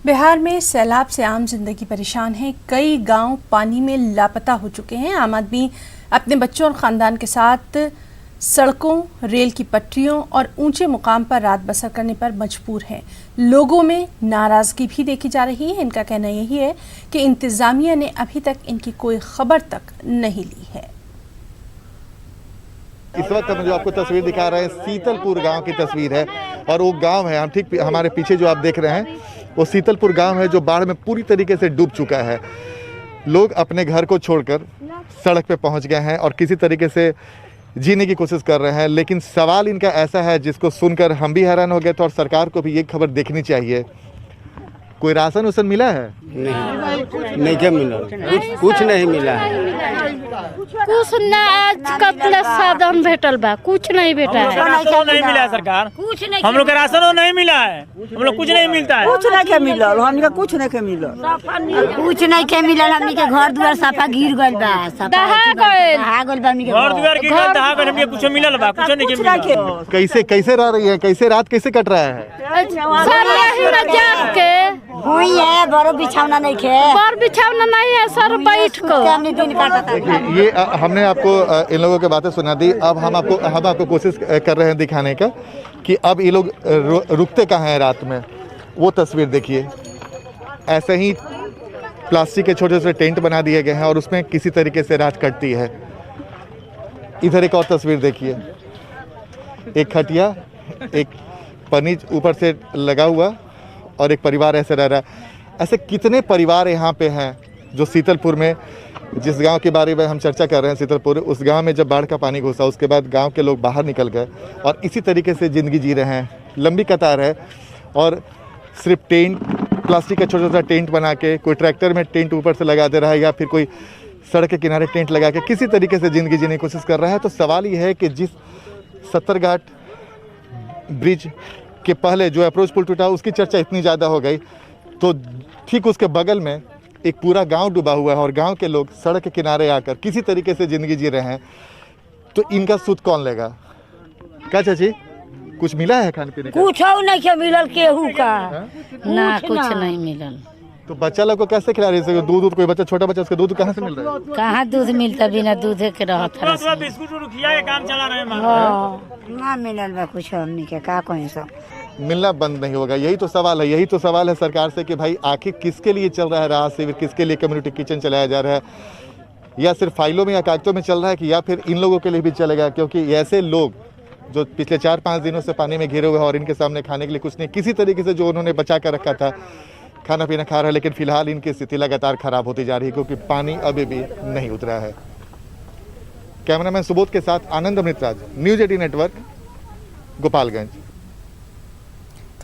बिहार में सैलाब से आम जिंदगी परेशान है। कई गांव पानी में लापता हो चुके हैं। आम आदमी अपने बच्चों और खानदान के साथ सड़कों, रेल की पटरियों और ऊंचे मुकाम पर रात बसर करने पर मजबूर हैं। लोगों में नाराजगी भी देखी जा रही है। इनका कहना यही है कि इंतजामिया ने अभी तक इनकी कोई खबर तक नहीं ली है। इस वक्त हम जो आपको तस्वीर दिखा रहे हैं शीतलपुर गांव की तस्वीर है और वो गांव है, हम ठीक हमारे पीछे जो आप देख रहे हैं वो शीतलपुर गांव है जो बाढ़ में पूरी तरीके से डूब चुका है। लोग अपने घर को छोड़कर सड़क पे पहुंच गए हैं और किसी तरीके से जीने की कोशिश कर रहे हैं। लेकिन सवाल इनका ऐसा है जिसको सुनकर हम भी हैरान हो गए थे और सरकार को भी ये खबर देखनी चाहिए। कोई राशन उसन मिला है? नहीं क्या मिला, कुछ नहीं मिला है। कुछ ना आज कतले साधन भेटल बा, कुछ नहीं भेटा है। राशन नहीं मिला है सरकार, कुछ नहीं। हम लोग का राशन नहीं मिला है, हम लोग कुछ नहीं मिलता है। कुछ नहीं के मिलल, हमनी कुछ नहीं के मिलल, कुछ नहीं के मिलल। हमनी के घर दुआर साफा गिर गइल बा, दहा गइल बा। हमनी के घर दुआर गिर गइल, दहा गइल। हमके कुछ मिलल बा, कुछ नहीं के मिलल। कैसे रह रही है? कैसे रात कैसे कट रहा है? सर यही में जाग के हुई है, बड़ो बिछावना नहीं खे, बर बिछावना नहीं है सर, बैठ को हमनी दिन काटता। ये हमने आपको इन लोगों की बातें सुना दी। अब हम आपको कोशिश कर रहे हैं दिखाने का कि अब ये लोग रुकते कहाँ हैं रात में। वो तस्वीर देखिए, ऐसे ही प्लास्टिक के छोटे छोटे टेंट बना दिए गए हैं और उसमें किसी तरीके से रात कटती है। इधर एक और तस्वीर देखिए, एक खटिया, एक पन्नी ऊपर से लगा हुआ और एक परिवार ऐसे रह रहा है। ऐसे कितने परिवार यहाँ पे हैं जो शीतलपुर में, जिस गांव के बारे में हम चर्चा कर रहे हैं शीतलपुर, उस गांव में जब बाढ़ का पानी घुसा उसके बाद गांव के लोग बाहर निकल गए और इसी तरीके से ज़िंदगी जी रहे हैं। लंबी कतार है और सिर्फ टेंट, प्लास्टिक का छोटा छोटा टेंट बना के, कोई ट्रैक्टर में टेंट ऊपर से लगा दे रहा है या फिर कोई सड़क के किनारे टेंट लगा के किसी तरीके से ज़िंदगी जीने की कोशिश कर रहा है। तो सवाल ये है कि जिस 70 घाट ब्रिज के पहले जो अप्रोच पुल टूटा उसकी चर्चा इतनी ज़्यादा हो गई, तो ठीक उसके बगल में एक पूरा गांव डूबा हुआ है और गांव के लोग सड़क के किनारे आकर किसी तरीके से ज़िंदगी जी रहे हैं। तो इनका सूद कौन लेगा? क्या चाची, कुछ मिला है खाने पीने का? कुछ नहीं के मिलल केहू का ना, कुछ नहीं मिलल। तो बच्चा लोग को कैसे खिला रहे हैं? दूध कोई बच्चा छोटा बच्चा उसका दूध कहाँ से मिल रहा है? कहाँ दूध मिलता, बिना दूधे के रहत है। थोड़ा बिस्कुट खिया के काम चला रहे हैं। ना मिलल बा कुछ, हमनी के का कहीं सब मिलना बंद नहीं होगा। यही तो सवाल है सरकार से कि भाई आखिर किसके लिए चल रहा है राहत शिविर, किसके लिए कम्युनिटी किचन चलाया जा रहा है, या सिर्फ फाइलों में या कागजों में चल रहा है कि या फिर इन लोगों के लिए भी चलेगा? क्योंकि ऐसे लोग जो पिछले 4-5 दिनों से पानी में घिरे हुए हैं और इनके सामने खाने के लिए कुछ नहीं, किसी तरीके से जो उन्होंने बचा कर रखा था खाना पीना खा रहा है, लेकिन फिलहाल इनकी स्थिति लगातार खराब होती जा रही है क्योंकि पानी अभी भी नहीं उतरा है। कैमरामैन सुबोध के साथ आनंद अमृतराज, न्यूज़ 18 नेटवर्क, गोपालगंज।